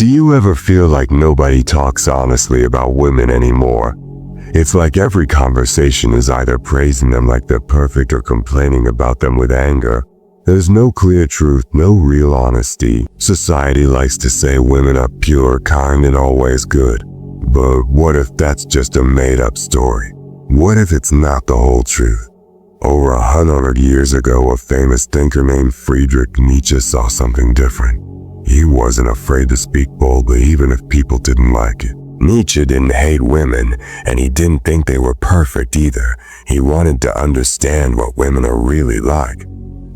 Do you ever feel like nobody talks honestly about women anymore? It's like every conversation is either praising them like they're perfect or complaining about them with anger. There's no clear truth, no real honesty. Society likes to say women are pure, kind, and always good. But what if that's just a made-up story? What if it's not the whole truth? Over 100 years ago, a famous thinker named Friedrich Nietzsche saw something different. He wasn't afraid to speak boldly even if people didn't like it. Nietzsche didn't hate women, and he didn't think they were perfect either. He wanted to understand what women are really like.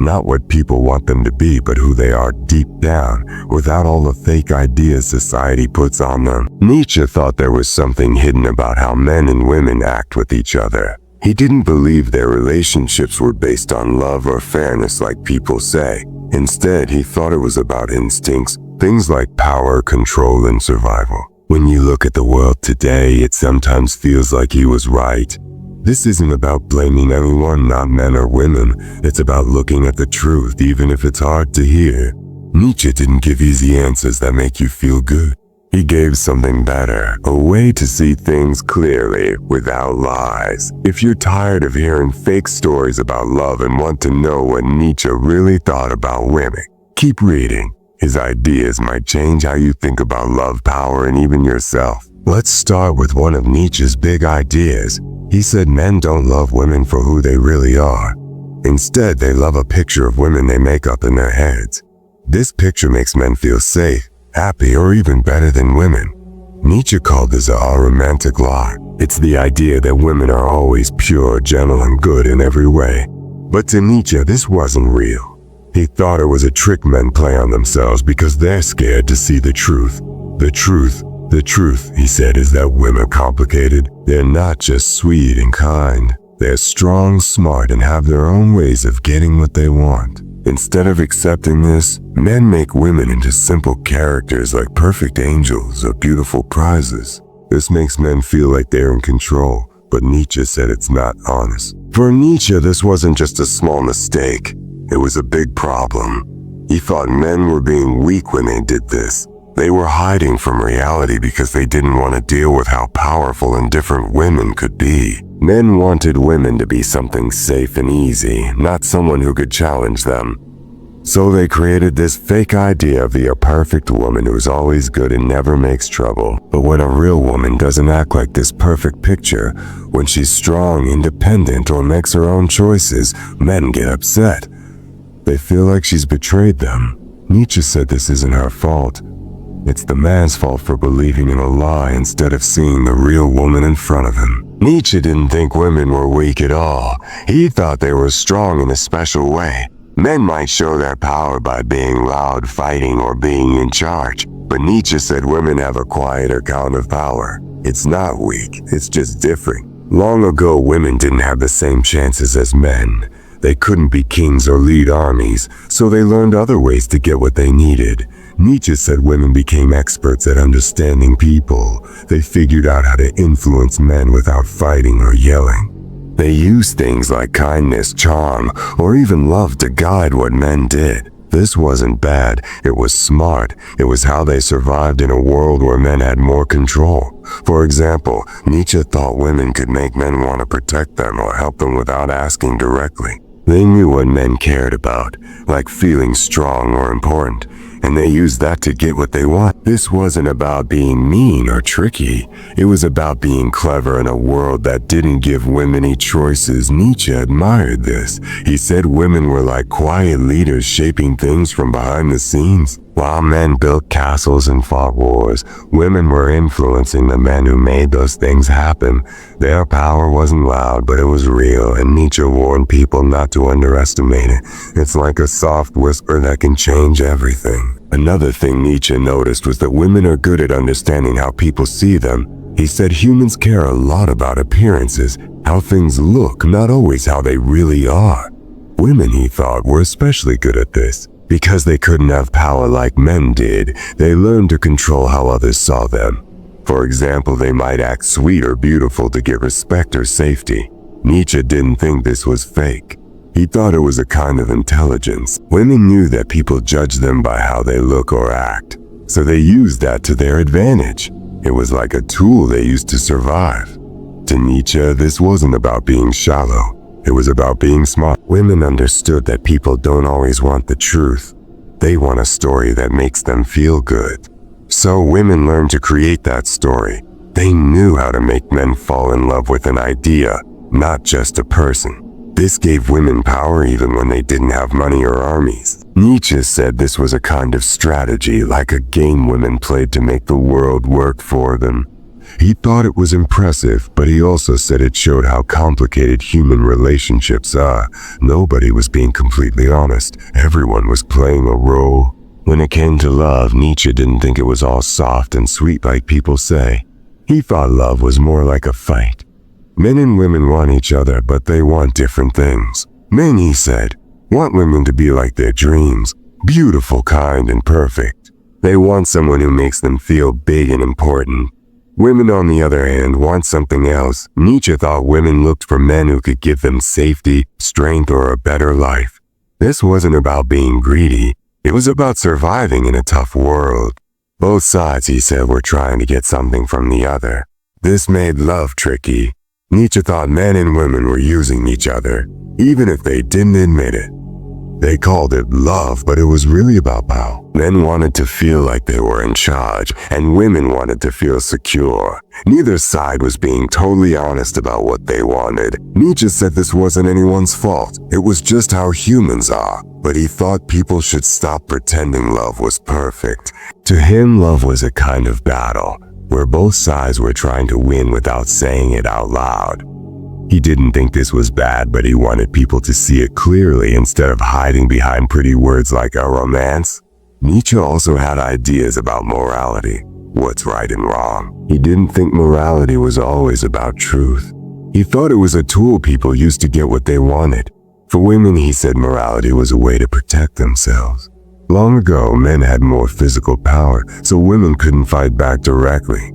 Not what people want them to be, but who they are deep down, without all the fake ideas society puts on them. Nietzsche thought there was something hidden about how men and women act with each other. He didn't believe their relationships were based on love or fairness like people say. Instead, he thought it was about instincts, things like power, control, and survival. When you look at the world today, it sometimes feels like he was right. This isn't about blaming anyone, not men or women. It's about looking at the truth, even if it's hard to hear. Nietzsche didn't give easy answers that make you feel good. He gave something better, a way to see things clearly, without lies. If you're tired of hearing fake stories about love and want to know what Nietzsche really thought about women, keep reading. His ideas might change how you think about love, power, and even yourself. Let's start with one of Nietzsche's big ideas. He said men don't love women for who they really are. Instead, they love a picture of women they make up in their heads. This picture makes men feel safe, happy, or even better than women. Nietzsche called this a romantic lie. It's the idea that women are always pure, gentle, and good in every way. But to Nietzsche, this wasn't real. He thought it was a trick men play on themselves because they're scared to see the truth. The truth, he said, is that women are complicated. They're not just sweet and kind. They're strong, smart, and have their own ways of getting what they want. Instead of accepting this, men make women into simple characters like perfect angels or beautiful prizes. This makes men feel like they're in control, but Nietzsche said it's not honest. For Nietzsche, this wasn't just a small mistake. It was a big problem. He thought men were being weak when they did this. They were hiding from reality because they didn't want to deal with how powerful and different women could be. Men wanted women to be something safe and easy, not someone who could challenge them. So they created this fake idea of the perfect woman who's always good and never makes trouble. But when a real woman doesn't act like this perfect picture, when she's strong, independent, or makes her own choices, men get upset. They feel like she's betrayed them. Nietzsche said this isn't her fault. It's the man's fault for believing in a lie instead of seeing the real woman in front of him. Nietzsche didn't think women were weak at all. He thought they were strong in a special way. Men might show their power by being loud, fighting, or being in charge. But Nietzsche said women have a quieter kind of power. It's not weak, it's just different. Long ago, women didn't have the same chances as men. They couldn't be kings or lead armies, so they learned other ways to get what they needed. Nietzsche said women became experts at understanding people. They figured out how to influence men without fighting or yelling. They used things like kindness, charm, or even love to guide what men did. This wasn't bad, it was smart. It was how they survived in a world where men had more control. For example, Nietzsche thought women could make men want to protect them or help them without asking directly. They knew what men cared about, like feeling strong or important, and they used that to get what they want. This wasn't about being mean or tricky. It was about being clever in a world that didn't give women any choices. Nietzsche admired this. He said women were like quiet leaders shaping things from behind the scenes. While men built castles and fought wars, women were influencing the men who made those things happen. Their power wasn't loud, but it was real, and Nietzsche warned people not to underestimate it. It's like a soft whisper that can change everything. Another thing Nietzsche noticed was that women are good at understanding how people see them. He said humans care a lot about appearances, how things look, not always how they really are. Women, he thought, were especially good at this. Because they couldn't have power like men did, they learned to control how others saw them. For example, they might act sweet or beautiful to get respect or safety. Nietzsche didn't think this was fake. He thought it was a kind of intelligence. Women knew that people judged them by how they look or act. so they used that to their advantage. It was like a tool they used to survive. To Nietzsche, this wasn't about being shallow. It was about being smart. Women understood that people don't always want the truth. They want a story that makes them feel good. So women learned to create that story. They knew how to make men fall in love with an idea, not just a person. This gave women power even when they didn't have money or armies. Nietzsche said this was a kind of strategy, like a game women played to make the world work for them. He thought it was impressive, but he also said it showed how complicated human relationships are. Nobody was being completely honest. Everyone was playing a role. When it came to love, Nietzsche didn't think it was all soft and sweet like people say. He thought love was more like a fight. Men and women want each other, but they want different things. Men, he said, want women to be like their dreams, beautiful, kind, and perfect. They want someone who makes them feel big and important. Women, on the other hand, want something else. Nietzsche thought women looked for men who could give them safety, strength, or a better life. This wasn't about being greedy. It was about surviving in a tough world. Both sides, he said, were trying to get something from the other. This made love tricky. Nietzsche thought men and women were using each other, even if they didn't admit it. They called it love, but it was really about power. Men wanted to feel like they were in charge, and women wanted to feel secure. Neither side was being totally honest about what they wanted. Nietzsche said this wasn't anyone's fault. It was just how humans are. But he thought people should stop pretending love was perfect. To him, love was a kind of battle, where both sides were trying to win without saying it out loud. He didn't think this was bad, but he wanted people to see it clearly instead of hiding behind pretty words like a romance. Nietzsche also had ideas about morality, what's right and wrong. He didn't think morality was always about truth. He thought it was a tool people used to get what they wanted. For women, he said morality was a way to protect themselves. Long ago, men had more physical power, so women couldn't fight back directly.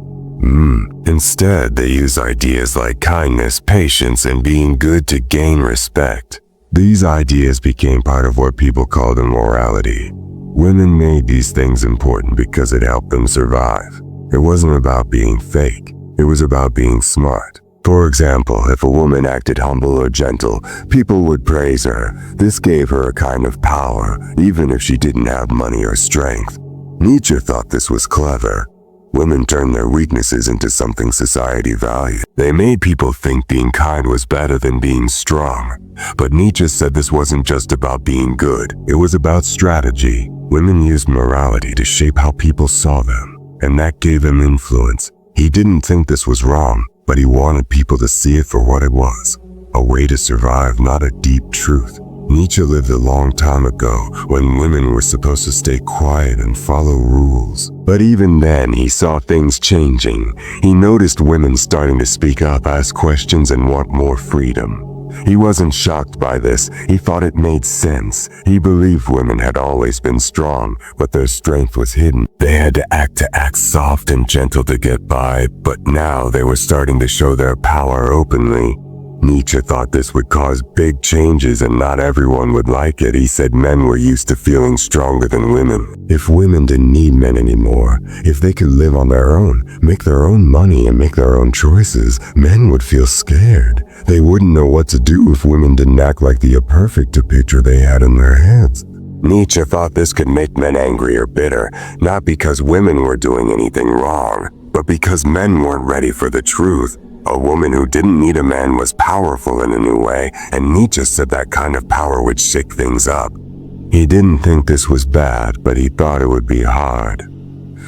Instead, they used ideas like kindness, patience, and being good to gain respect. These ideas became part of what people called immorality. Women made these things important because it helped them survive. It wasn't about being fake. It was about being smart. For example, if a woman acted humble or gentle, people would praise her. This gave her a kind of power, even if she didn't have money or strength. Nietzsche thought this was clever. Women turned their weaknesses into something society valued. They made people think being kind was better than being strong. But Nietzsche said this wasn't just about being good. It was about strategy. Women used morality to shape how people saw them, and that gave them influence. He didn't think this was wrong, but he wanted people to see it for what it was. A way to survive, not a deep truth. Nietzsche lived a long time ago when women were supposed to stay quiet and follow rules. But even then, he saw things changing. He noticed women starting to speak up, ask questions, and want more freedom. He wasn't shocked by this. He thought it made sense. He believed women had always been strong, but their strength was hidden. They had to act soft and gentle to get by, but now they were starting to show their power openly. Nietzsche thought this would cause big changes and not everyone would like it. He said men were used to feeling stronger than women. If women didn't need men anymore, if they could live on their own, make their own money and make their own choices, men would feel scared. They wouldn't know what to do if women didn't act like the perfect picture they had in their heads. Nietzsche thought this could make men angry or bitter, not because women were doing anything wrong, but because men weren't ready for the truth. A woman who didn't need a man was powerful in a new way, and Nietzsche said that kind of power would shake things up. He didn't think this was bad, but he thought it would be hard.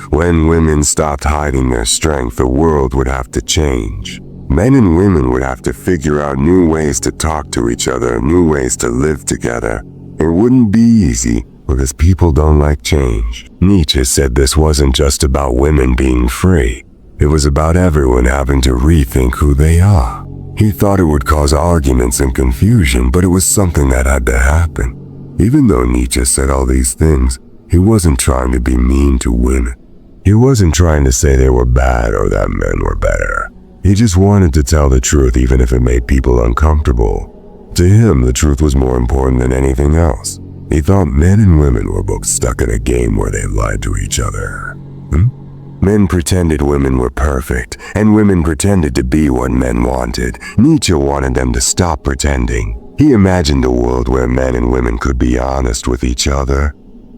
When women stopped hiding their strength, the world would have to change. Men and women would have to figure out new ways to talk to each other, new ways to live together. It wouldn't be easy, because people don't like change. Nietzsche said this wasn't just about women being free. It was about everyone having to rethink who they are. He thought it would cause arguments and confusion, but it was something that had to happen. Even though Nietzsche said all these things, he wasn't trying to be mean to women. He wasn't trying to say they were bad or that men were better. He just wanted to tell the truth even if it made people uncomfortable. To him, the truth was more important than anything else. He thought men and women were both stuck in a game where they lied to each other. Men pretended women were perfect, and women pretended to be what men wanted. Nietzsche wanted them to stop pretending. He imagined a world where men and women could be honest with each other.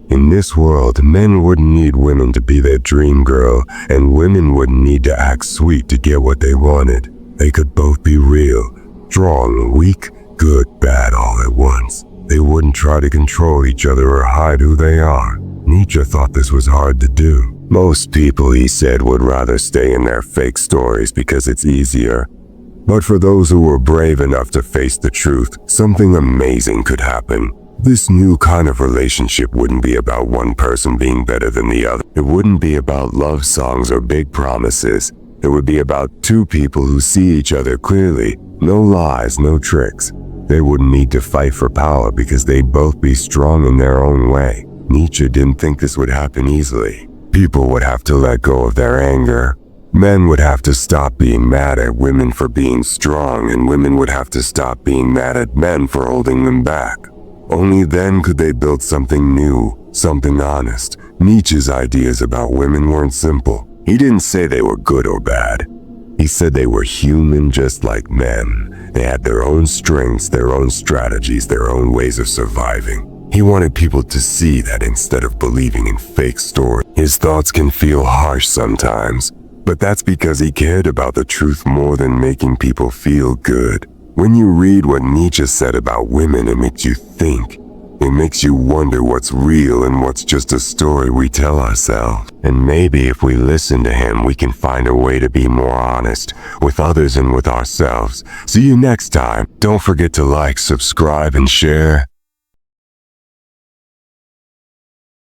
In this world, men wouldn't need women to be their dream girl, and women wouldn't need to act sweet to get what they wanted. They could both be real, strong, weak, good, bad all at once. They wouldn't try to control each other or hide who they are. Nietzsche thought this was hard to do. Most people, he said, would rather stay in their fake stories because it's easier. But for those who were brave enough to face the truth, something amazing could happen. This new kind of relationship wouldn't be about one person being better than the other. It wouldn't be about love songs or big promises. It would be about two people who see each other clearly. No lies, no tricks. They wouldn't need to fight for power because they'd both be strong in their own way. Nietzsche didn't think this would happen easily. People would have to let go of their anger. Men would have to stop being mad at women for being strong, and women would have to stop being mad at men for holding them back. Only then could they build something new, something honest. Nietzsche's ideas about women weren't simple. He didn't say they were good or bad. He said they were human just like men. They had their own strengths, their own strategies, their own ways of surviving. He wanted people to see that instead of believing in fake stories. His thoughts can feel harsh sometimes, but that's because he cared about the truth more than making people feel good. When you read what Nietzsche said about women, it makes you think. It makes you wonder what's real and what's just a story we tell ourselves. And maybe if we listen to him, we can find a way to be more honest with others and with ourselves. See you next time. Don't forget to like, subscribe, and share.